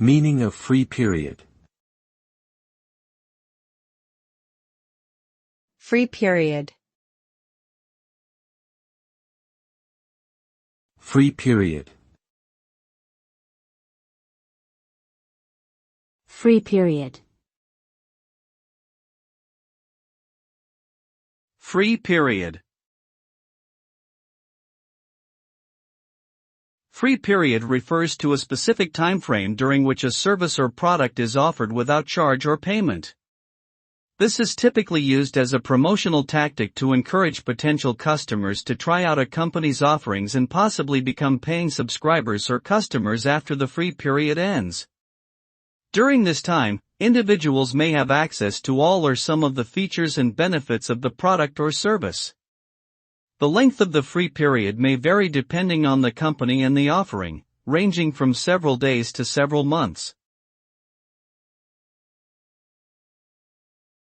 Meaning of free period. Free period. Free period. Free period. Free period. Free period refers to a specific time frame during which a service or product is offered without charge or payment. This is typically used as a promotional tactic to encourage potential customers to try out a company's offerings and possibly become paying subscribers or customers after the free period ends. During this time, individuals may have access to all or some of the features and benefits of the product or service. The length of the free period may vary depending on the company and the offering, ranging from several days to several months.